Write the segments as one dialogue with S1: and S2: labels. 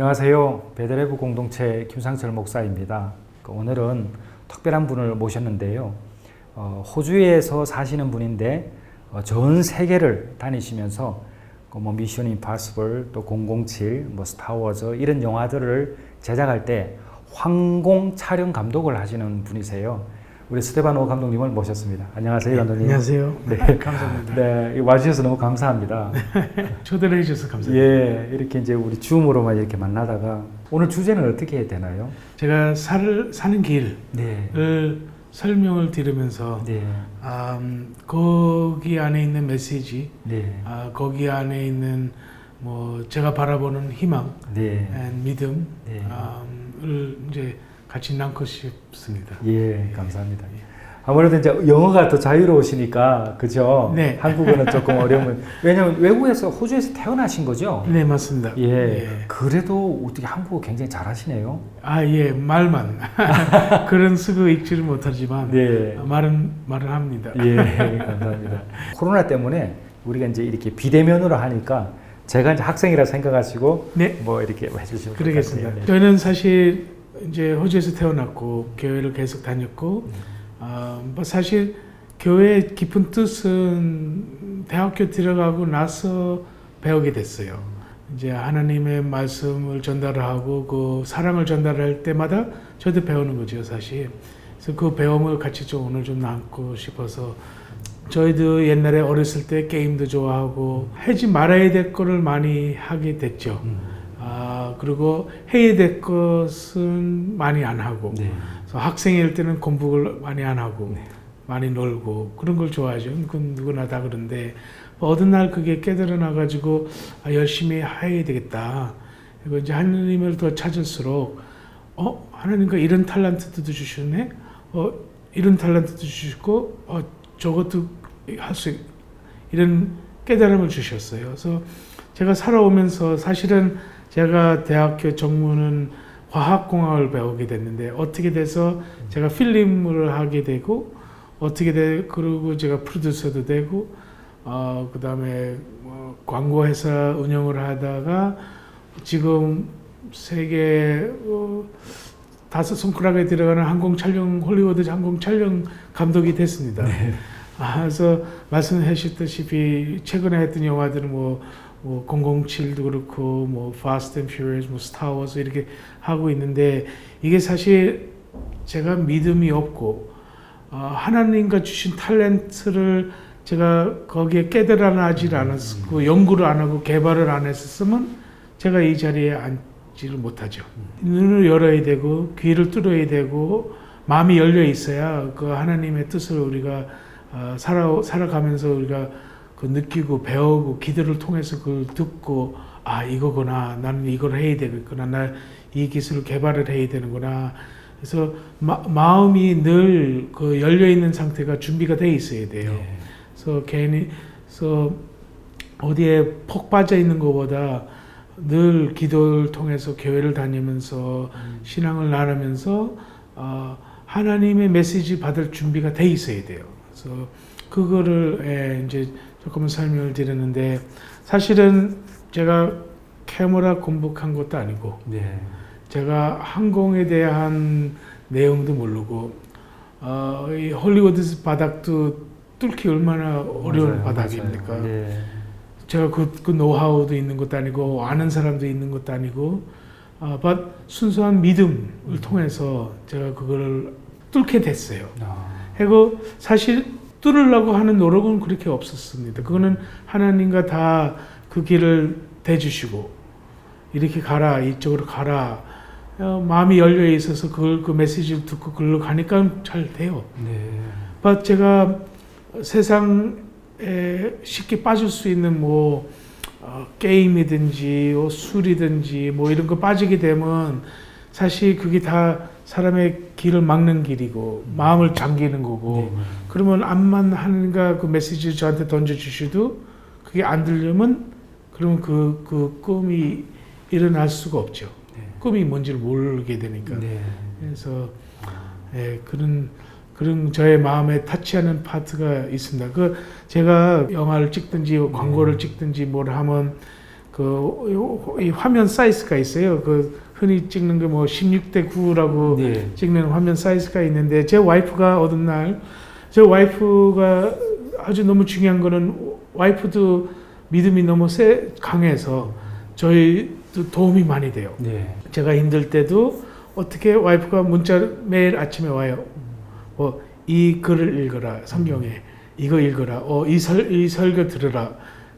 S1: 안녕하세요. 베들레헴 공동체 김상철 목사입니다. 오늘은 특별한 분을 모셨는데요. 호주에서 사시는 분인데 전 세계를 다니시면서 미션 임파서블, 또 007, 스타워즈 이런 영화들을 제작할 때 항공 촬영 감독을 하시는 분이세요. 우리 스테파노 감독님을 모셨습니다. 안녕하세요, 감독님.
S2: 안녕하세요.
S1: 네,
S2: 감사합니다.
S1: 네, 와주셔서 너무 감사합니다.
S2: 초대를 해주셔서 감사합니다.
S1: 예, 이렇게 이제 우리 줌으로만 이렇게 만나다가 오늘 주제는 어떻게 해야 되나요?
S2: 제가 사는 길을
S1: 네,
S2: 설명을 드리면서
S1: 네,
S2: 거기 안에 있는 메시지,
S1: 네,
S2: 거기 안에 있는 제가 바라보는 희망,
S1: 네,
S2: 믿음을
S1: 네.
S2: 이제 같이 나누고 싶습니다.
S1: 예, 감사합니다. 아무래도 이제 영어가 더 자유로우시니까, 그죠?
S2: 네.
S1: 한국어는 조금 어려우면, 왜냐면 외국에서, 호주에서 태어나신 거죠?
S2: 네, 맞습니다.
S1: 예,
S2: 예.
S1: 그래도 어떻게 한국어 굉장히 잘하시네요.
S2: 예, 말만. 글은 쓰고 읽지를 못하지만,
S1: 네.
S2: 말은 합니다.
S1: 예, 감사합니다. 코로나 때문에 우리가 이제 이렇게 비대면으로 하니까 제가 이제 학생이라 생각하시고,
S2: 네.
S1: 이렇게 해주시면
S2: 그러겠습니다.
S1: 네.
S2: 저희는 사실 이제 호주에서 태어났고 교회를 계속 다녔고 사실 교회의 깊은 뜻은 대학교 들어가고 나서 배우게 됐어요. 이제 하나님의 말씀을 전달하고 그 사랑을 전달할 때마다 저도 배우는 거죠, 사실. 그래서 그 배움을 같이 좀 오늘 좀 나누고 싶어서 저희도 옛날에 어렸을 때 게임도 좋아하고 하지 말아야 될 거를 많이 하게 됐죠. 그리고 해야 될 것은 많이 안 하고,
S1: 네.
S2: 그래서 학생일 때는 공부를 많이 안 하고,
S1: 네.
S2: 많이 놀고, 그런 걸 좋아하죠. 그건 누구나 다 그런데, 어느 날 그게 깨달아나가지고, 열심히 해야 되겠다. 그리고 이제 하나님을 더 찾을수록, 하나님과 이런 탤런트도 주셨네? 이런 탤런트도 주시고, 저것도 할 수, 이런 깨달음을 주셨어요. 그래서 제가 살아오면서 사실은 제가 대학교 전문은 화학공학을 배우게 됐는데 어떻게 돼서 제가 필름을 하게 되고 그리고 제가 프로듀서도 되고 그 다음에 광고회사 운영을 하다가 지금 세계 5손가락에 들어가는 홀리우드 항공 촬영 감독이 됐습니다.
S1: 네.
S2: 그래서 말씀하셨다시피 최근에 했던 영화들은 007도 그렇고 Fast and Furious, Star Wars 이렇게 하고 있는데 이게 사실 제가 믿음이 없고 하나님과 주신 탤런트를 제가 거기에 깨달아나질 않았고 연구를 안 하고 개발을 안 했었으면 제가 이 자리에 앉지를 못하죠. 눈을 열어야 되고 귀를 뚫어야 되고 마음이 열려 있어야 그 하나님의 뜻을 우리가 살아가면서 우리가 느끼고 배우고 기도를 통해서 그걸 듣고 이거구나, 나는 이걸 해야 되겠구나, 나 이 기술을 개발을 해야 되는구나. 그래서 마음이 늘 열려 있는 상태가 준비가 돼 있어야 돼요.
S1: 네.
S2: 그래서 어디에 폭 빠져 있는 것보다 늘 기도를 통해서 교회를 다니면서 신앙을 나누면서 하나님의 메시지 받을 준비가 돼 있어야 돼요. 그래서 그거를 이제 조금 설명을 드렸는데 사실은 제가 캐머라 공부한 것도 아니고
S1: 네.
S2: 제가 항공에 대한 내용도 모르고 이 홀리우드 바닥도 뚫기 얼마나 어려운
S1: 맞아요,
S2: 바닥입니까?
S1: 맞아요. 네.
S2: 제가 그 노하우도 있는 것도 아니고 아는 사람도 있는 것도 아니고 순수한 믿음을 통해서 제가 그걸 뚫게 됐어요. 그리고 사실 뚫으려고 하는 노력은 그렇게 없었습니다. 그거는 하나님과 다 그 길을 대주시고 이렇게 가라, 이쪽으로 가라. 마음이 열려 있어서 그 메시지를 듣고 그걸로 가니까 잘 돼요.
S1: 네.
S2: 제가 세상에 쉽게 빠질 수 있는 게임이든지 술이든지 이런 거 빠지게 되면 사실 그게 다 사람의 길을 막는 길이고 마음을 잠기는 거고
S1: 네.
S2: 그러면 암만 하는가 그 메시지를 저한테 던져주셔도 그게 안 들려면 그러면 그 꿈이 일어날 수가 없죠.
S1: 네.
S2: 꿈이 뭔지를 모르게 되니까.
S1: 네.
S2: 그래서 그런 저의 마음에 타치하는 파트가 있습니다. 제가 영화를 찍든지 광고를 찍든지 뭘 하면 이 화면 사이즈가 있어요. 그 흔히 찍는 게 뭐 16대 9라고
S1: 네.
S2: 찍는 화면 사이즈가 있는데 제 와이프가 어떤 날 제 와이프가 아주 너무 중요한 거는 와이프도 믿음이 너무 강해서 저희도 도움이 많이 돼요.
S1: 네.
S2: 제가 힘들 때도 어떻게 와이프가 문자 매일 아침에 와요. 이 글을 읽어라. 성경에 이거 읽어라. 이 설교 들으라.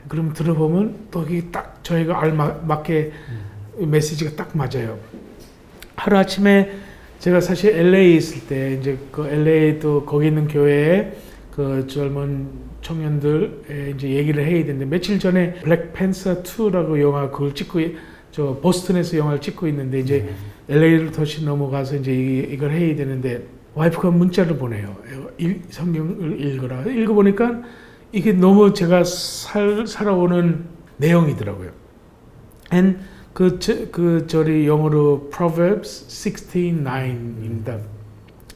S2: 그럼 들어보면 또 이게 딱 저희가 알맞게 메시지가 딱 맞아요. 하루 아침에 제가 사실 LA 있을 때 이제 그 LA 또 거기 있는 교회에 그 젊은 청년들 이제 얘기를 해야 되는데 며칠 전에 블랙팬서 2라고 영화 그걸 찍고 저 보스턴에서 영화를 찍고 있는데 이제 LA를 다시 넘어가서 이제 이걸 해야 되는데 와이프가 문자를 보내요. 성경을 읽어라. 읽어보니까 이게 너무 제가 살아오는 내용이더라고요. And 저리 영어로 Proverbs 16:9입니다.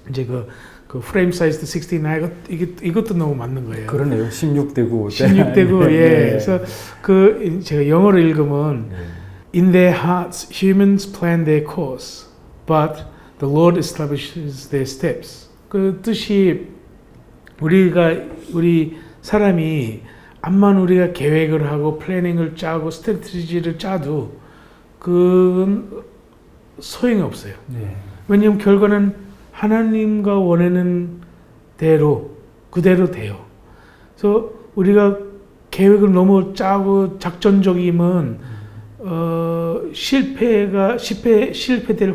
S2: 이제 그 프레임 사이즈도 16, 이것도 너무 맞는 거예요.
S1: 그러네요. 16대 9.
S2: 16대 9. 예.
S1: 네.
S2: 그래서 제가 영어로 읽으면 In their hearts humans plan their course, but the Lord establishes their steps. 그 뜻이 우리 사람이 암만 우리가 계획을 하고 플래닝을 짜고 스트래티지를 짜도 그건 소용이 없어요.
S1: 네.
S2: 왜냐하면 결과는 하나님과 원하는 대로 그대로 돼요. 그래서 우리가 계획을 너무 짜고 작전적이면 실패될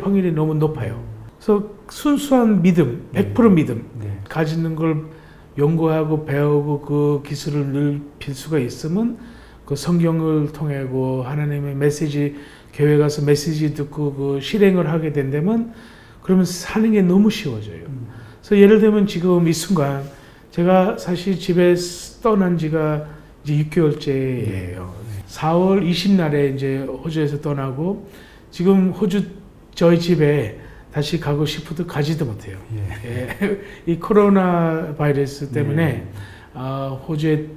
S2: 확률이 너무 높아요. 그래서 순수한 믿음, 100% 믿음
S1: 네.
S2: 가지는 걸 연구하고 배우고 그 기술을 넓힐 수가 있으면 그 성경을 통하고 하나님의 메시지 교회 가서 메시지 듣고 그 실행을 하게 된다면 그러면 사는 게 너무 쉬워져요. 그래서 예를 들면 지금 이 순간 제가 사실 집에 떠난 지가 이제 6개월째예요. 4월 20날에 이제 호주에서 떠나고 지금 호주 저희 집에 다시 가고 싶어도 가지도 못해요. 예. 이 코로나 바이러스 때문에 호주에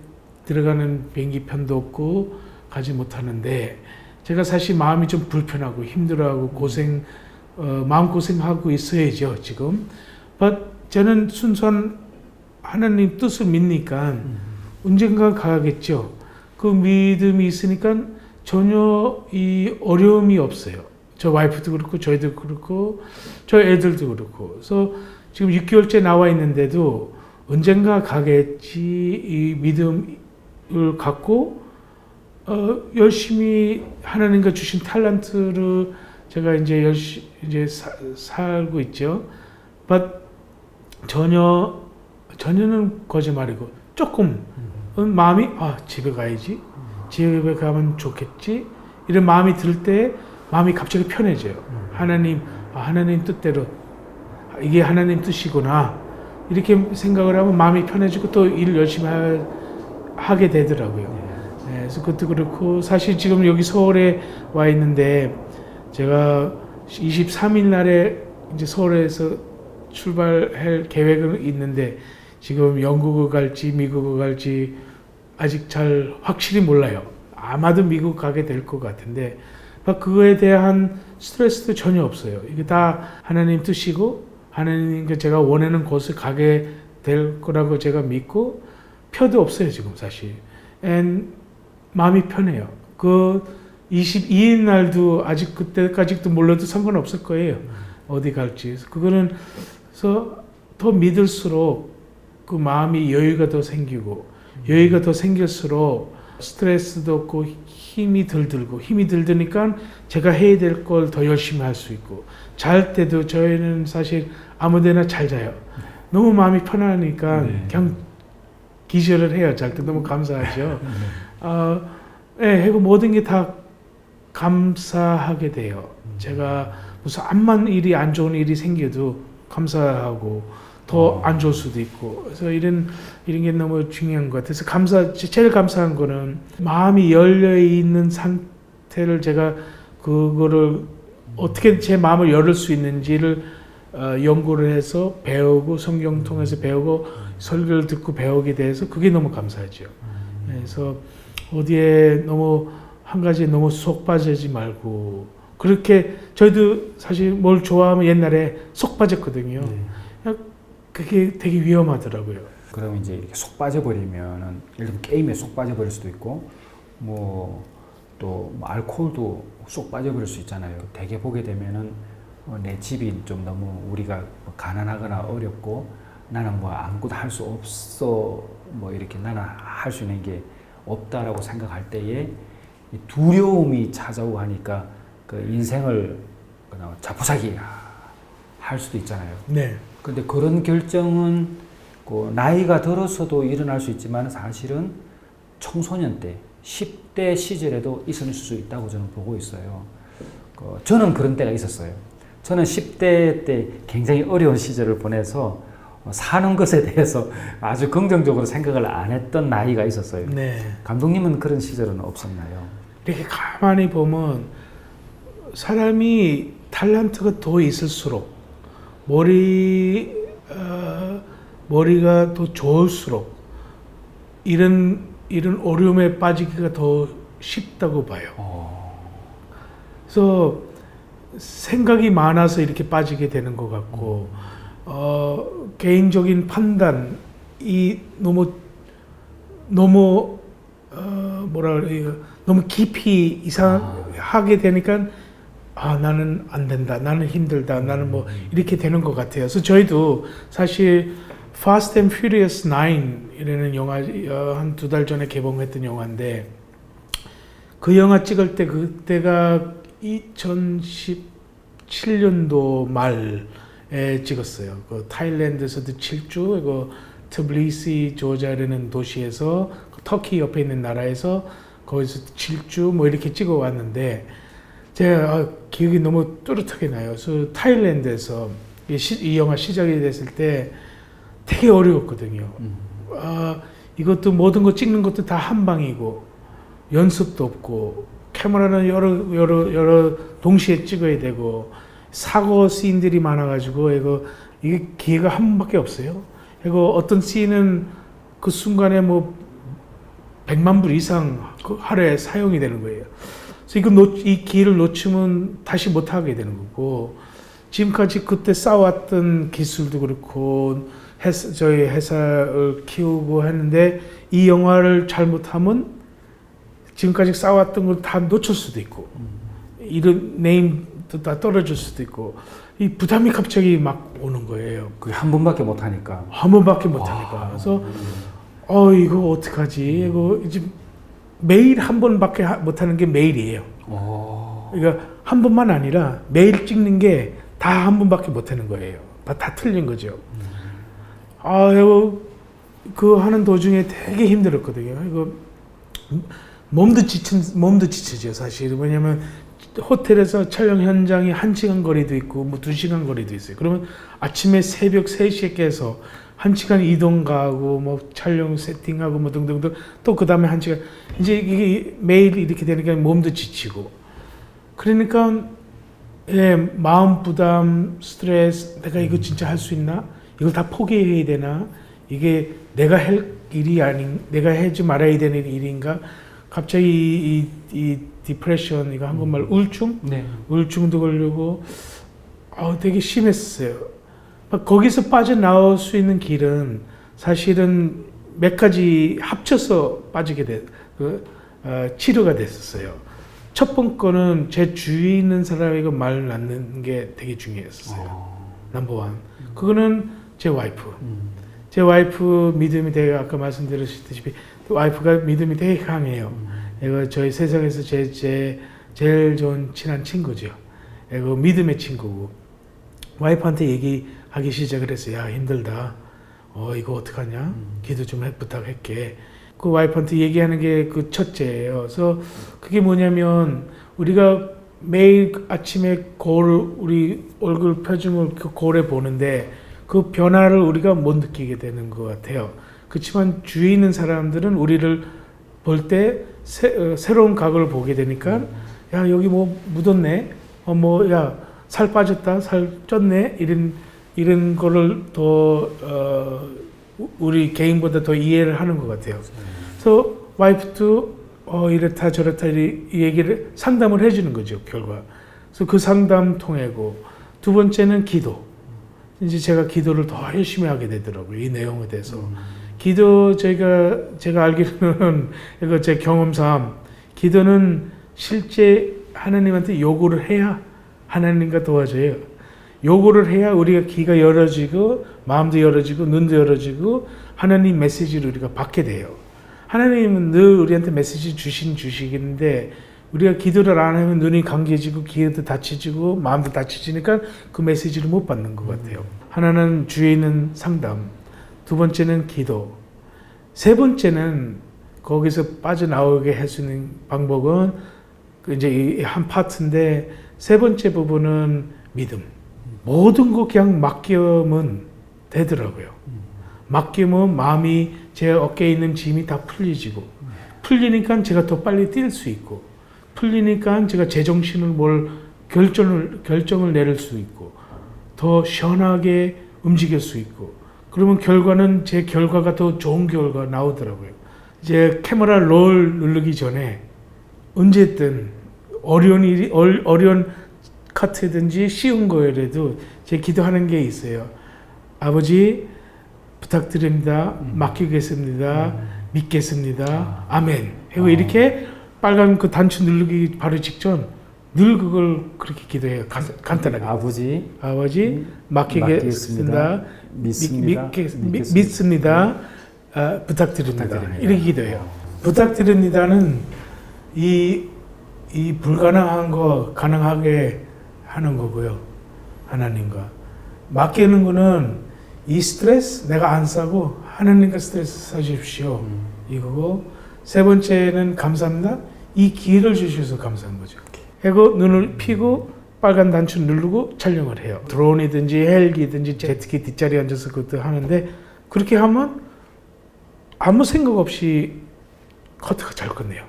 S2: 들어가는 비행기 편도 없고 가지 못하는데 제가 사실 마음이 좀 불편하고 힘들어하고 마음고생하고 있어야죠, 지금. But 저는 순수한 하나님 뜻을 믿으니까 언젠가 가겠죠. 그 믿음이 있으니까 전혀 이 어려움이 없어요. 저 와이프도 그렇고, 저희도 그렇고, 저 애들도 그렇고. 그래서 지금 6개월째 나와 있는데도 언젠가 가겠지, 이 믿음을 갖고, 열심히 하나님과 주신 탤런트를 제가 이제 살고 있죠. But 전혀는 거짓말이고, 조금, 마음이, 집에 가야지. 집에 가면 좋겠지. 이런 마음이 들 때, 마음이 갑자기 편해져요. 하나님 뜻대로, 이게 하나님 뜻이구나. 이렇게 생각을 하면 마음이 편해지고 또 일 열심히 하게 되더라고요. 네, 그래서 그것도 그렇고, 사실 지금 여기 서울에 와 있는데, 제가 23일 날에 이제 서울에서 출발할 계획은 있는데, 지금 영국을 갈지 미국을 갈지 아직 잘 확실히 몰라요. 아마도 미국 가게 될 것 같은데, 그거에 대한 스트레스도 전혀 없어요. 이게 다 하나님 뜻이고, 하나님께 제가 원하는 곳을 가게 될 거라고 제가 믿고, 표도 없어요, 지금 사실. 마음이 편해요. 그 22일 날도 아직 그때까지도 몰라도 상관없을 거예요. 어디 갈지. 그거는, 그래서 더 믿을수록 그 마음이 여유가 더 생기고, 여유가 더 생길수록 스트레스도 없고 힘이 덜 들고, 힘이 덜 드니까 제가 해야 될 걸 더 열심히 할 수 있고, 잘 때도 저희는 사실 아무데나 잘 자요. 너무 마음이 편하니까 그냥 기절을 해요. 잘 때 너무 감사하죠. 모든 게 다 감사하게 돼요. 제가 무슨 암만 일이 안 좋은 일이 생겨도 감사하고 더 안 좋을 수도 있고, 그래서 이런 게 너무 중요한 것 같아서 제일 감사한 거는 마음이 열려 있는 상태를 제가 그거를 어떻게 제 마음을 열을 수 있는지를 연구를 해서 배우고, 성경 통해서 배우고, 설교를 듣고 배우게 돼서 그게 너무 감사하죠. 그래서 어디에 너무 한 가지에 너무 속 빠지지 말고 그렇게 저희도 사실 뭘 좋아하면 옛날에 속 빠졌거든요. 그게 되게 위험하더라고요.
S1: 그럼 이제 이렇게 속 빠져버리면은 예를 들면 게임에 속 빠져버릴 수도 있고 뭐 또 알코올도 속 빠져버릴 수 있잖아요. 대개 보게 되면은 내 집이 좀 너무 우리가 가난하거나 어렵고 나는 뭐 아무것도 할 수 없어 뭐 이렇게 나는 할 수 있는 게 없다라고 생각할 때에 이 두려움이 찾아오고 하니까 그 인생을 그냥 자포자기 할 수도 있잖아요.
S2: 네.
S1: 근데 그런 결정은 그 나이가 들어서도 일어날 수 있지만 사실은 청소년 때 10대 시절에도 있을 수 있다고 저는 보고 있어요. 저는 그런 때가 있었어요. 저는 10대 때 굉장히 어려운 시절을 보내서 사는 것에 대해서 아주 긍정적으로 생각을 안 했던 나이가 있었어요.
S2: 네.
S1: 감독님은 그런 시절은 없었나요?
S2: 이렇게 가만히 보면 사람이 탤런트가 더 있을수록 머리가 더 좋을수록 이런 어려움에 빠지기가 더 쉽다고 봐요. 그래서 생각이 많아서 이렇게 빠지게 되는 것 같고 개인적인 판단이 너무 뭐라 그래요? 너무 깊이 이상하게 되니까 나는 안 된다, 나는 힘들다, 나는 뭐 이렇게 되는 것 같아요. 그래서 저희도 사실 Fast and Furious 9이라는 영화 한 2달 전에 개봉했던 영화인데 그 영화 찍을 때 그때가 2017년도 말에 찍었어요. 그 타일랜드에서도 7주, 그 트블리시 조지아라는 도시에서 터키 옆에 있는 나라에서 거기서 7주 뭐 이렇게 찍어 왔는데 제가 기억이 너무 뚜렷하게 나요. 그래서 타일랜드에서 이 영화 시작이 됐을 때 되게 어려웠거든요. 이것도 모든 거 찍는 것도 다 한 방이고 연습도 없고 카메라는 여러 동시에 찍어야 되고 사고 씬들이 많아가지고 이게 기회가 한 번밖에 없어요. 이거 어떤 씬은 그 순간에 뭐 100만 불 이상 그 하루에 사용이 되는 거예요. 그래서 이 기회를 놓치면 다시 못 하게 되는 거고 지금까지 그때 쌓아왔던 기술도 그렇고 저희 회사를 키우고 했는데 이 영화를 잘못하면 지금까지 쌓아왔던 걸 다 놓칠 수도 있고 이런 네임도 다 떨어질 수도 있고 이 부담이 갑자기 막 오는 거예요.
S1: 그게 한 번밖에 못 하니까.
S2: 한 번밖에 못 하니까. 그래서 이거 어떡하지? 이거 이제 매일 한 번밖에 못 하는 게 매일이에요. 그러니까 한 번만 아니라 매일 찍는 게 다 한 번밖에 못 하는 거예요. 다 틀린 거죠. 이거 그 하는 도중에 되게 힘들었거든요. 이거 몸도 지치죠, 사실. 왜냐면 호텔에서 촬영 현장이 1시간 거리도 있고 뭐 2시간 거리도 있어요. 그러면 아침에 새벽 3시에 깨서 1시간 이동 가고 뭐 촬영 세팅하고 뭐 등등등 또 그 다음에 1시간 이제 이게 매일 이렇게 되니까 몸도 지치고 그러니까 마음 부담, 스트레스, 내가 이거 진짜 할 수 있나? 이걸 다 포기해야 되나? 이게 내가 할 일이 내가 하지 말아야 되는 일인가? 갑자기 이 디프레션, 이거 한국말 우울증?
S1: 네.
S2: 우울증도 걸리고 되게 심했어요. 거기서 빠져나올 수 있는 길은 사실은 몇 가지 합쳐서 빠지게 치료가 됐었어요. 첫 번째 거는 제 주위에 있는 사람에게 말을 낳는 게 되게 중요했었어요. 넘버원. 그거는 제 와이프. 제 와이프 믿음이 되게 아까 말씀드렸듯이 와이프가 믿음이 되게 강해요. 이거 저희 세상에서 제일 좋은 친한 친구죠. 이거 믿음의 친구고 와이프한테 얘기하기 시작을 했어요. 야 힘들다. 이거 어떡하냐? 기도 좀 부탁할게. 그 와이프한테 얘기하는 게 그 첫째예요. 그래서 그게 뭐냐면 우리가 매일 아침에 우리 얼굴 표정을 그 거울에 보는데 그 변화를 우리가 못 느끼게 되는 것 같아요. 그렇지만 주위에 있는 사람들은 우리를 볼 때 새로운 각을 보게 되니까 야 여기 뭐 묻었네. 야 살 빠졌다. 살 쪘네. 이런 거를 더 우리 개인보다 더 이해를 하는 것 같아요. 그래서 와이프도 이렇다 저렇다 이 얘기를 상담을 해주는 거죠, 결과. 그래서 그 상담 통해고 두 번째는 기도. 이제 제가 기도를 더 열심히 하게 되더라고요, 이 내용에 대해서. 기도 제가 알기로는 이거 제 경험상 기도는 실제 하나님한테 요구를 해야 하나님과 도와줘요. 요구를 해야 우리가 귀가 열어지고 마음도 열어지고 눈도 열어지고 하나님 메시지를 우리가 받게 돼요. 하나님은 늘 우리한테 메시지 주시는데 우리가 기도를 안 하면 눈이 감겨지고 귀도 닫혀지고 마음도 닫혀지니까 그 메시지를 못 받는 것 같아요. 하나는 주에 있는 상담, 두 번째는 기도, 세 번째는 거기서 빠져나오게 할 수 있는 방법은 이제 한 파트인데 세 번째 부분은 믿음. 모든 거 그냥 맡기면 되더라고요. 맡기면 마음이 제 어깨에 있는 짐이 다 풀리니까 제가 더 빨리 뛸 수 있고 풀리니까 제가 제정신을 결정을 내릴 수 있고 더 시원하게 움직일 수 있고 그러면 결과는 제 결과가 더 좋은 결과가 나오더라고요. 이제 카메라 롤 누르기 전에 언제든 어려운 카트든지 쉬운 거라도 제 기도하는 게 있어요. 아버지 부탁드립니다. 맡기겠습니다. 믿겠습니다. 아멘. 하고 이렇게 빨간 그 단추 누르기 바로 직전 늘 그걸 그렇게 기도해요. 간단하게. 아버지 맡기겠습니다. 믿습니다. 부탁드립니다. 이렇게 기도해요. 부탁드립니다는 이 불가능한 거 가능하게 하는 거고요. 하나님과 맡기는 거는 이 스트레스 내가 안 싸고 하나님과 스트레스 사주십시오. 이거고 세 번째는 감사합니다. 이 기회를 주셔서 감사한 거죠. 하고 눈을 피고 빨간 단추 누르고 촬영을 해요. 드론이든지 헬기든지 제트기 뒷자리에 앉아서 그것도 하는데 그렇게 하면 아무 생각 없이 커트가 잘 끝내요.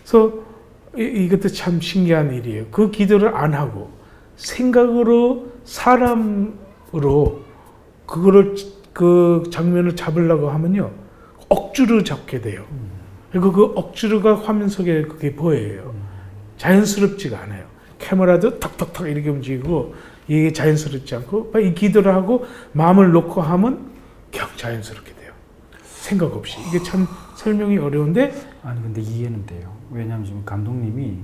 S2: 그래서 이것도 참 신기한 일이에요. 그 기도를 안 하고 생각으로 사람으로 그거를 그 장면을 잡으려고 하면요 억지로 잡게 돼요. 그리고 그 억지로가 화면 속에 그게 보여요. 자연스럽지가 않아요. 카메라도 탁탁탁 이렇게 움직이고 이게 자연스럽지 않고 이 기도를 하고 마음을 놓고 하면 그냥 자연스럽게 돼요. 생각 없이. 이게 참 설명이 어려운데
S1: 아니 근데 이해는 돼요. 왜냐하면 지금 감독님이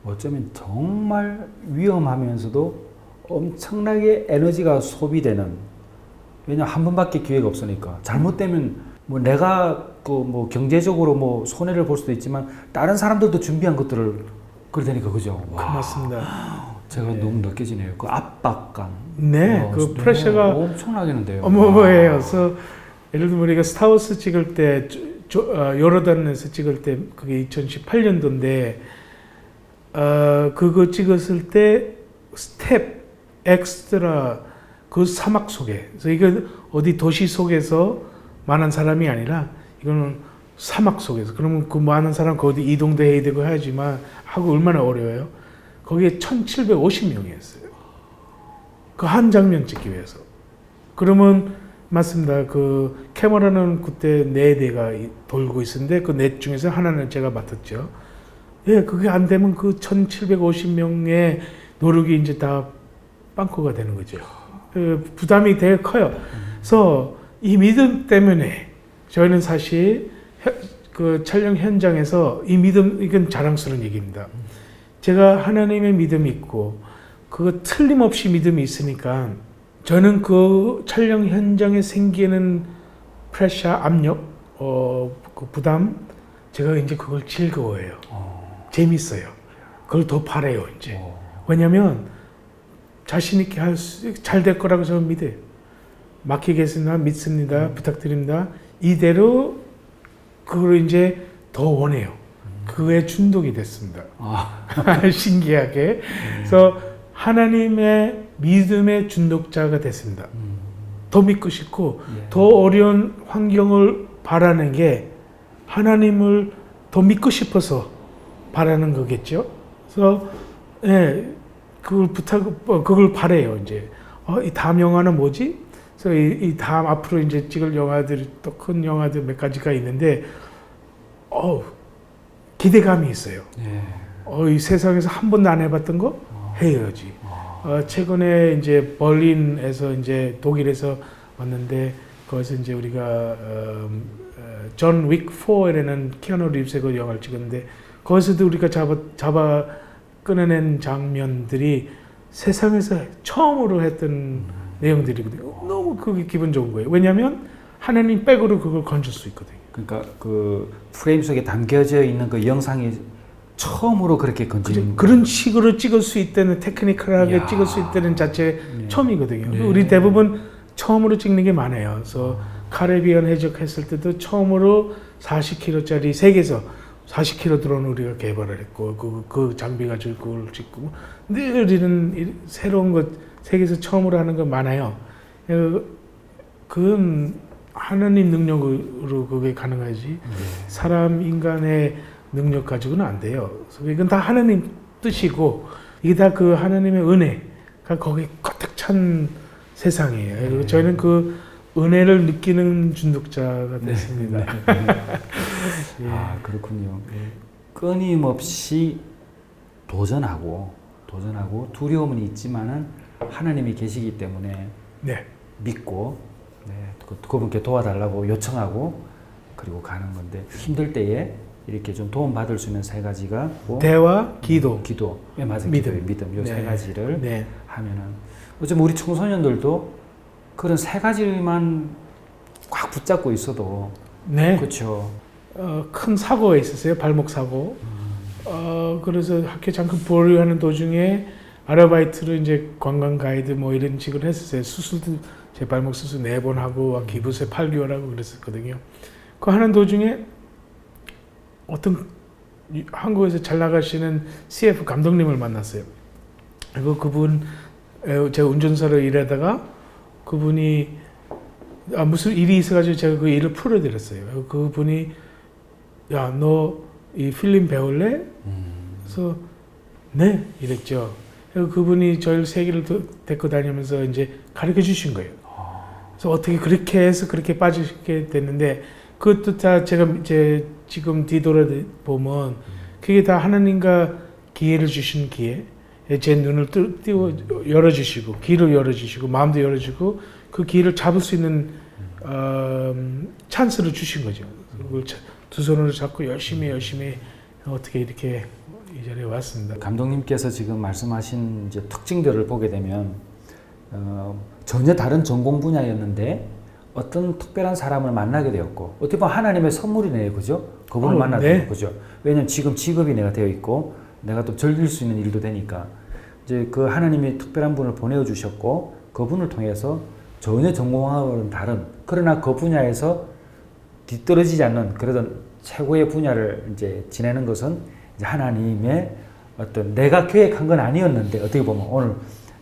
S1: 어쩌면 정말 위험하면서도 엄청나게 에너지가 소비되는, 왜냐면 한 번밖에 기회가 없으니까 잘못되면 뭐 내가 그 뭐 경제적으로 뭐 손해를 볼 수도 있지만 다른 사람들도 준비한 것들을 그러다니까 그죠? 와,
S2: 맞습니다.
S1: 제가 너무 느껴지네요. 그 압박감.
S2: 네, 그 프레셔가
S1: 엄청나겠는데요.
S2: 어마어마해요. 그래서 예를 들면 우리가 스타워스 찍을 때 요르단에서 찍을 때 그게 2018년도인데 그거 찍었을 때 스텝 엑스트라 그 사막 속에, 그래서 이거 어디 도시 속에서 많은 사람이 아니라 이거는 사막 속에서, 그러면 그 많은 사람 거기 이동도 해야 되고 하지만 하고 얼마나 어려워요. 거기에 1750명이었어요. 그 한 장면 찍기 위해서. 그러면 맞습니다. 그 카메라는 그때 4대가 돌고 있었는데 그 4 중에서 하나는 제가 맡았죠. 예, 그게 안 되면 그 1750명의 노력이 이제 다 빵꾸가 되는 거죠. 부담이 되게 커요. 그래서 이 믿음 때문에 저희는 사실 그 촬영 현장에서 이 믿음, 이건 자랑스러운 얘기입니다. 제가 하나님의 믿음이 있고 그거 틀림없이 믿음이 있으니까 저는 그 촬영 현장에 생기는 프레셔, 압력, 그 부담, 제가 이제 그걸 즐거워해요. 재밌어요. 그걸 더 바래요, 이제. 왜냐면 자신있게 잘 될 거라고 저는 믿어요. 맡기겠습니다. 믿습니다. 부탁드립니다. 이대로 그걸 이제 더 원해요. 그에 중독이 됐습니다. 신기하게. 그래서 하나님의 믿음의 중독자가 됐습니다. 더 믿고 싶고 더 어려운 환경을 바라는 게 하나님을 더 믿고 싶어서 바라는 거겠죠. 그래서 예, 그걸 바래요. 이제 이 다음 영화는 뭐지? 그래서 이 다음 앞으로 이제 찍을 영화들이 또 큰 영화들 몇 가지가 있는데 기대감이 있어요.
S1: 예.
S2: 이 세상에서 한 번도 안 해봤던 거 해야지. 최근에 이제 berlin에서 이제 독일에서 왔는데 거기서 이제 우리가 존 윅 4라는 키아누 리브스의 그 영화를 찍었는데 거기서도 우리가 잡아 끊어낸 장면들이 세상에서 처음으로 했던 내용들이거든요. 너무 그게 기분 좋은 거예요. 왜냐하면 하나님 백으로 그걸 건질 수 있거든요.
S1: 그러니까 그 프레임 속에 담겨져 있는 그 영상이 처음으로 그렇게 건지는
S2: 그런 식으로 찍을 수 있다는 테크니컬하게
S1: 이야.
S2: 찍을 수 있다는 자체
S1: 네.
S2: 처음이거든요.
S1: 네.
S2: 우리 대부분 처음으로 찍는 게 많아요. 그래서 카리비안 해적했을 때도 처음으로 40km짜리 세계에서 40km 드론을 우리가 개발을 했고 그 장비 가지고 그걸 찍고 늘 이런 새로운 것 세계에서 처음으로 하는 거 많아요. 그건 하나님 능력으로 그게 가능하지 사람 인간의 능력 가지고는 안 돼요. 그래서 이건 다 하나님 뜻이고 이게 다 그 하나님의 은혜가 거기에 가득 찬 세상이에요. 그리고 저희는 그 은혜를 느끼는 중독자가 됐습니다. 예.
S1: 아, 그렇군요. 끊임없이 도전하고 두려움은 있지만은 하나님이 계시기 때문에
S2: 네.
S1: 믿고 그분께 도와달라고 요청하고 그리고 가는 건데 힘들 때에 이렇게 좀 도움 받을 수 있는 세 가지가 뭐
S2: 대화, 기도,
S1: 예, 맞아요.
S2: 믿음.
S1: 믿음. 요 세
S2: 네.
S1: 가지를
S2: 네.
S1: 하면은 어쩌면 우리 청소년들도 그런 세 가지만 꽉 붙잡고 있어도
S2: 네.
S1: 그렇죠.
S2: 큰 사고가 있었어요. 발목 사고. 그래서 학교 잠깐 보류하는 도중에 아르바이트로 이제 관광 가이드 뭐 이런 식으로 했었어요. 수술도 제 발목 수술 4번 하고 기부세 8개월 하고 그랬었거든요. 그 하는 도중에 어떤 한국에서 잘 나가시는 CF 감독님을 만났어요. 그리고 그분 제가 운전사로 일하다가 그분이 무슨 일이 있어가지고 제가 그 일을 풀어드렸어요. 그분이 야, 너 이 필름 배울래? 그래서 네 이랬죠. 그리고 그분이 저희를 세계를 데리고 다니면서 이제 가르쳐 주신 거예요. 그래서 어떻게 그렇게 해서 그렇게 빠지게 됐는데 그것도 다 제가 이제 지금 뒤돌아 보면 그게 다 하나님과 기회를 주신 기회. 제 눈을 열어주시고 길을 열어주시고 마음도 열어주고 그 기회를 잡을 수 있는 찬스를 주신 거죠. 그걸 두 손으로 잡고 열심히 어떻게 이렇게 이 자리에 왔습니다.
S1: 감독님께서 지금 말씀하신 이제 특징들을 보게 되면 전혀 다른 전공 분야였는데 어떤 특별한 사람을 만나게 되었고 어떻게 보면 하나님의 선물이네요, 그죠? 그분을 만나게
S2: 네.
S1: 되고 그죠? 왜냐면 지금 직업이 내가 되어 있고 내가 또 즐길 수 있는 일도 되니까 이제 그 하나님이 특별한 분을 보내어 주셨고 그분을 통해서 전혀 전공하고는 다른 그러나 그 분야에서 뒤떨어지지 않는 그러던 최고의 분야를 이제 지내는 것은 이제 하나님의 어떤 내가 계획한 건 아니었는데 어떻게 보면 오늘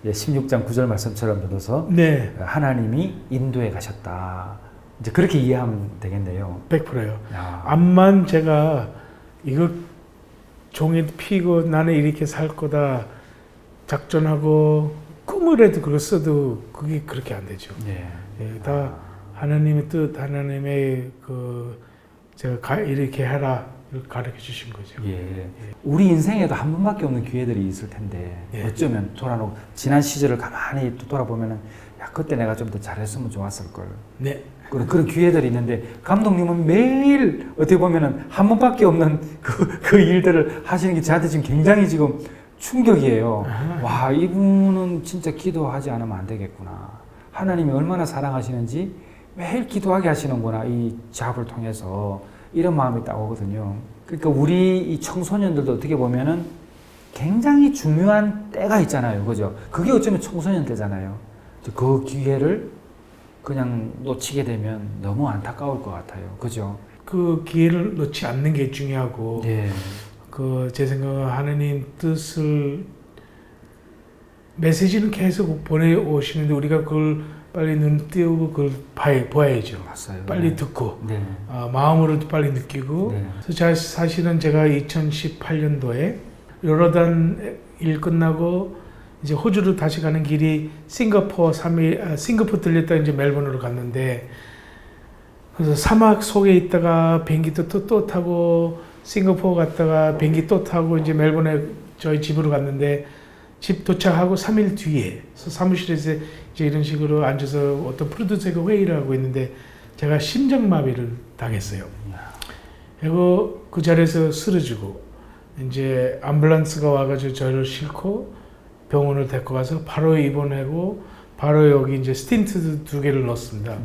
S1: 16장 9절 말씀처럼 들어서
S2: 네.
S1: 하나님이 인도에 가셨다. 이제 그렇게 이해하면 되겠네요.
S2: 100%요.
S1: 야.
S2: 암만 제가 이거 종이 피고 나는 이렇게 살 거다 작전하고 꿈을해도 그걸 써도 그게 그렇게 안 되죠.
S1: 예.
S2: 예, 다 하나님의 뜻, 하나님의 그 제가 이렇게 해라 가르쳐 주신 거죠.
S1: 예. 우리 인생에도 한 번밖에 없는 기회들이 있을 텐데
S2: 예.
S1: 어쩌면 돌아놓고 지난 시절을 가만히 또 돌아보면은 야 그때 내가 좀 더 잘했으면 좋았을 걸.
S2: 네.
S1: 그런 기회들이 있는데 감독님은 매일 어떻게 보면은 한 번밖에 없는 그 일들을 하시는 게 저한테 지금 굉장히 지금 충격이에요. 와 이분은 진짜 기도하지 않으면 안 되겠구나. 하나님이 얼마나 사랑하시는지 매일 기도하게 하시는구나. 이 잡을 통해서 이런 마음이 딱 오거든요. 그러니까 우리 이 청소년들도 어떻게 보면은 굉장히 중요한 때가 있잖아요. 그죠? 그게 어쩌면 청소년 때잖아요. 그 기회를 그냥 놓치게 되면 너무 안타까울 것 같아요. 그죠?
S2: 그 기회를 놓지 않는 게 중요하고
S1: 예.
S2: 제 생각은 하나님 뜻을 메시지는 계속 보내오시는데 우리가 그걸 빨리 눈 띄우고 그걸 봐야죠.
S1: 맞아요.
S2: 빨리 듣고
S1: 네.
S2: 마음으로도 빨리 느끼고.
S1: 네.
S2: 그래서 사실은 제가 2018년도에 요르단 일 끝나고 이제 호주로 다시 가는 길이 싱가포르 들렸다 이제 멜번으로 갔는데 그래서 사막 속에 있다가 비행기도 또 타고 싱가포르 갔다가 비행기 또 타고 이제 멜번에 저희 집으로 갔는데 집 도착하고 3일 뒤에 사무실에서 이제 이런 식으로 앉아서 어떤 프로듀서가 회의를 하고 있는데 제가 심장마비를 당했어요. 그리고 그 자리에서 쓰러지고 이제 암뷸런스가 와가지고 저를 싣고 병원을 데리고 가서 바로 입원하고 바로 여기 이제 스틴트 2개를 넣었습니다.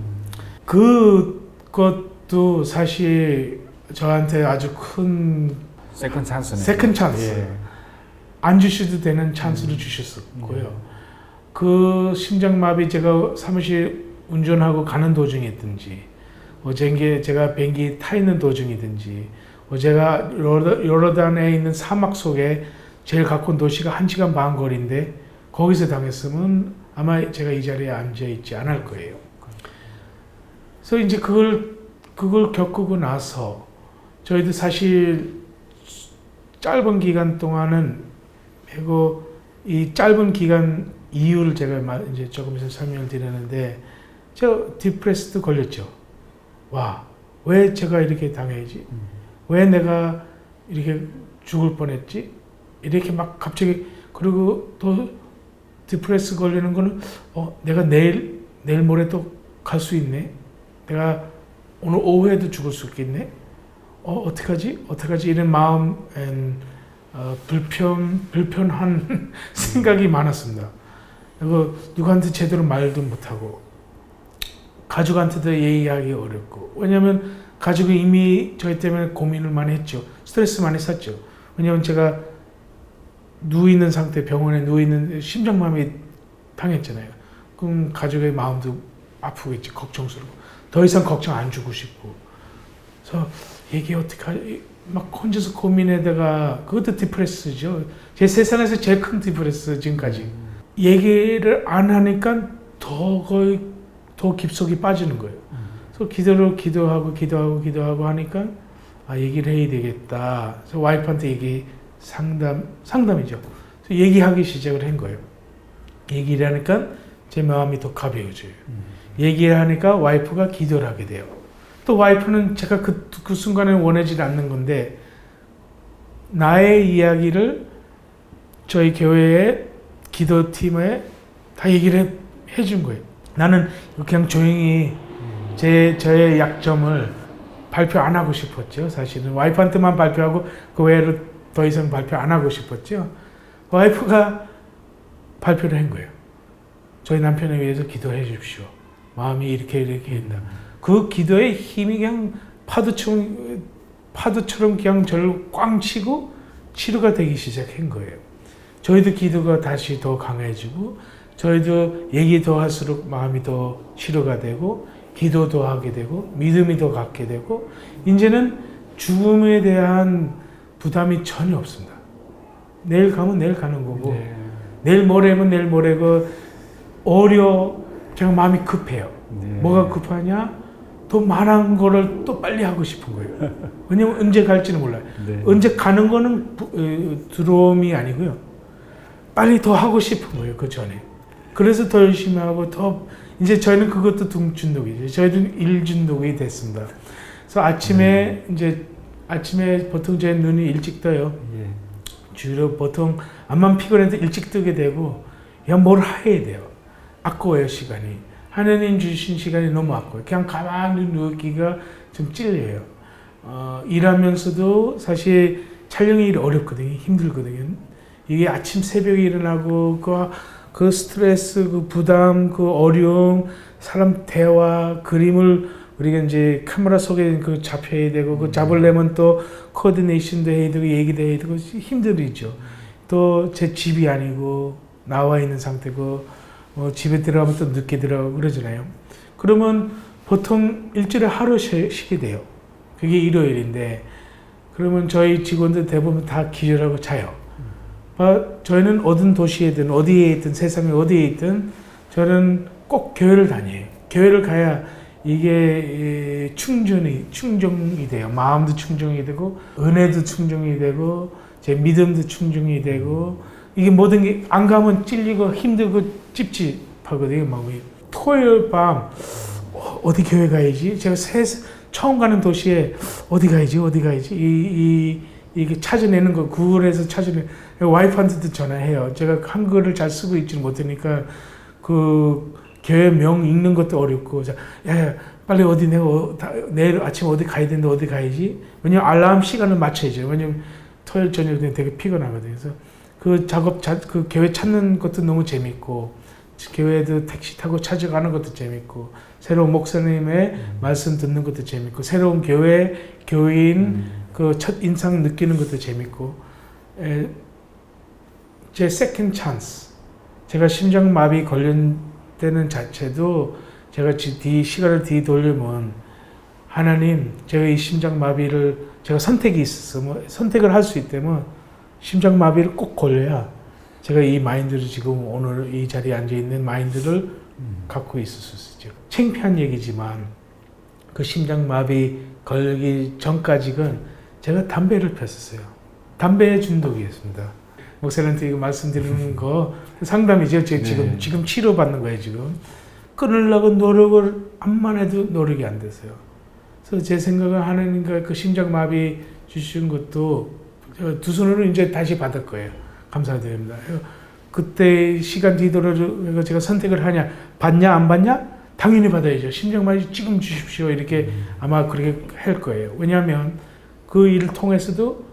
S2: 그것도 사실 저한테 아주 큰
S1: 세컨 찬스네.
S2: 세컨 찬스.
S1: 예.
S2: 안 주셔도 되는 찬스를 주셨었고요. 그 심장마비 제가 사무실 운전하고 가는 도중이든지 제가 비행기 타 있는 도중이든지 제가 요르단에 있는 사막 속에 제일 가까운 도시가 1시간 반 거리인데 거기서 당했으면 아마 제가 이 자리에 앉아 있지 않을 거예요. 그래서 이제 그걸 겪고 나서 저희도 사실 짧은 기간 동안은 그리고 이 짧은 기간 이유를 제가 이제 조금 있으면 설명을 드리는데 저 디프레스도 걸렸죠. 와, 왜 제가 이렇게 당해야지? 왜 내가 이렇게 죽을 뻔했지? 이렇게 막 갑자기 그리고 또 디프레스 걸리는 거는 내가 내일 모레 또 갈 수 있네. 내가 오늘 오후에도 죽을 수 있겠네. 어떡하지? 이런 마음 불편한 생각이 많았습니다. 그리고 누구한테 제대로 말도 못하고 가족한테도 얘기하기 어렵고 왜냐하면 가족이 이미 저희 때문에 고민을 많이 했죠. 스트레스 많이 썼죠. 왜냐하면 제가 누워있는 상태 병원에 누워있는 심장마비 당했잖아요. 그럼 가족의 마음도 아프겠지. 걱정스럽고 더 이상 걱정 안 주고 싶고 그래서 얘기 어떻게 하지? 막 혼자서 고민하다가 그것도 디프레스죠. 제 세상에서 제일 큰 디프레스 지금까지. 얘기를 안 하니까 더 깊숙이 빠지는 거예요. 그래서 기도하고 하니까 얘기를 해야 되겠다. 그래서 와이프한테 상담이죠. 그래서 얘기하기 시작을 한 거예요. 얘기를 하니까 제 마음이 더 가벼워져요. 얘기를 하니까 와이프가 기도를 하게 돼요. 또 와이프는 제가 그 순간에 원하지 않는 건데 나의 이야기를 저희 교회의 기도팀에 다 얘기를 해준 거예요. 나는 그냥 조용히 저의 약점을 발표 안 하고 싶었죠. 사실은 와이프한테만 발표하고 그 외에는 더 이상 발표 안 하고 싶었죠. 와이프가 발표를 한 거예요. 저희 남편에 위해서 기도해 주십시오. 마음이 이렇게 된다. 그 기도의 힘이 그냥 파도처럼 그냥 저를 꽝 치고 치료가 되기 시작한 거예요. 저희도 기도가 다시 더 강해지고 저희도 얘기 더 할수록 마음이 더 치료가 되고 기도도 하게 되고 믿음이 더 갖게 되고 이제는 죽음에 대한 부담이 전혀 없습니다. 내일 가면 내일 가는 거고 내일 모레면 내일 모레고 제가 마음이 급해요. 뭐가 급하냐? 더 많은 거를 또 빨리 하고 싶은 거예요. 왜냐면 언제 갈지는 몰라요. 언제 가는 거는 두려움이 아니고요. 빨리 더 하고 싶은 거예요. 그 전에. 그래서 더 열심히 하고 이제 저희는 그것도 중독이죠. 저희도 일중독이 됐습니다. 그래서 아침에 보통 제 눈이 일찍 떠요. 주로 보통 암만 피곤해도 일찍 뜨게 되고 그냥 뭘 해야 돼요. 아까워요 시간이. 하나님 주신 시간이 너무 아까워요. 그냥 가만히 누우기가 좀 찔려요. 일하면서도 사실 촬영이 어렵거든요. 힘들거든요. 이게 아침 새벽에 일어나고 그 스트레스, 그 부담, 그 어려움, 사람 대화, 그림을 우리가 이제 카메라 속에 그 잡혀야 되고 그 잡으려면 또 코디네이션도 해야 되고 얘기도 해야 되고 힘들죠. 또 제 집이 아니고 나와 있는 상태고 집에 들어가면 또 늦게 들어가고 그러잖아요. 그러면 보통 일주일에 하루 쉬게 돼요. 그게 일요일인데 그러면 저희 직원들 대부분 다 기절하고 자요. 저희는 어떤 도시에든 어디에 있든 세상에 어디에 있든 저는 꼭 교회를 다녀요. 교회를 가야 이게 충정이 돼요. 마음도 충정이 되고 은혜도 충정이 되고 제 믿음도 충정이 되고 이게 모든 게 안 가면 찔리고 힘들고 찝찝하거든요. 마음이. 토요일 밤 어디 교회 가야지? 제가 처음 가는 도시에 어디 가야지 이게 찾아내는 거 구글에서 찾아내 와이프한테도 전화해요. 제가 한글을 잘 쓰고 있지 못하니까 그 교회 명 읽는 것도 어렵고 야 빨리 어디 내일 아침 어디 가야 되는데 어디 가야지. 왜냐면 알람 시간을 맞춰야죠. 왜냐면 토요일 저녁에 되게 피곤하거든요. 그래서 그 교회 찾는 것도 너무 재밌고 교회도 택시 타고 찾아가는 것도 재밌고 새로운 목사님의 말씀 듣는 것도 재밌고 새로운 교인 그 첫 인상 느끼는 것도 재밌고 제 세컨 찬스 제가 심장마비 걸린 때는 자체도 제가 시간을 뒤돌리면 하나님 제가 이 심장마비를 제가 선택이 있었어 선택을 할 수 있다면 심장마비를 꼭 걸려야 제가 이 마인드를 지금 오늘 이 자리에 앉아있는 마인드를 갖고 있을 수 있죠. 창피한 얘기지만 그 심장마비 걸리기 전까지는 제가 담배를 폈었어요. 담배 중독이었습니다. 목사님한테 이거 말씀드리는 거 상담이죠. 지금 치료받는 거예요. 지금 끊으려고 노력을 암만 해도 노력이 안 됐어요. 그래서 제 생각은 하나님과 그 심장마비 주신 것도 두 손으로 이제 다시 받을 거예요. 감사드립니다. 그때 시간 뒤돌아서 제가 선택을 하냐, 받냐, 안 받냐? 당연히 받아야죠. 심장마비 지금 주십시오. 이렇게 아마 그렇게 할 거예요. 왜냐하면 그 일을 통해서도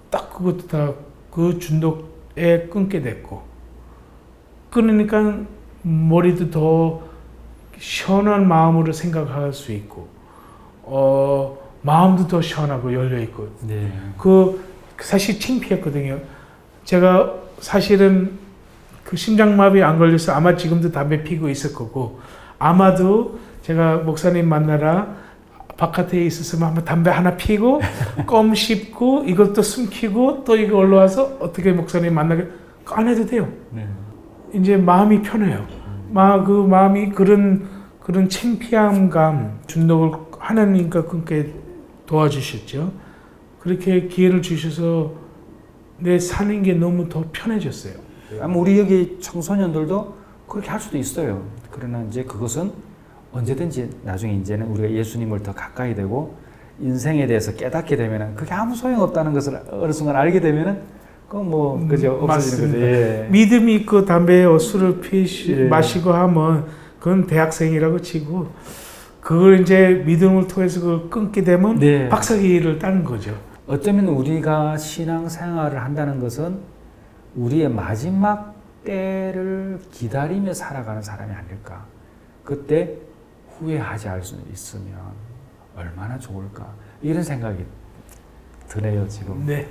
S2: 딱 그것도 다 그 중독에 끊게 됐고, 끊으니까 머리도 더 시원한 마음으로 생각할 수 있고, 마음도 더 시원하고 열려 있고,
S1: 네.
S2: 사실 창피했거든요. 제가 사실은 그 심장마비 안 걸려서 아마 지금도 담배 피고 있을 거고 아마도 제가 목사님 만나라 바깥에 있었으면 한번 담배 하나 피고 껌 씹고 이걸 또 숨기고 또 이거 올라와서 어떻게 목사님 만나게 안 해도 돼요.
S1: 네.
S2: 이제 마음이 편해요. 그 마음이 그런 창피함감 중독을 하나님과 끊게 도와주셨죠. 그렇게 기회를 주셔서 내 사는 게 너무 더 편해졌어요.
S1: 아마 우리 여기 청소년들도 그렇게 할 수도 있어요. 그러나 이제 그것은 언제든지 나중에 이제는 우리가 예수님을 더 가까이 되고 인생에 대해서 깨닫게 되면은 그게 아무 소용 없다는 것을 어느 순간 알게 되면은 그죠 없어지는 거죠. 예.
S2: 믿음이 있고 담배, 술을
S1: 예.
S2: 마시고 하면 그건 대학생이라고 치고 그걸 이제 믿음을 통해서 그걸 끊게 되면
S1: 네.
S2: 박사기를 따는 거죠.
S1: 어쩌면 우리가 신앙생활을 한다는 것은 우리의 마지막 때를 기다리며 살아가는 사람이 아닐까. 그때 후회하지 않을 수 있으면 얼마나 좋을까. 이런 생각이 드네요, 지금.
S2: 네.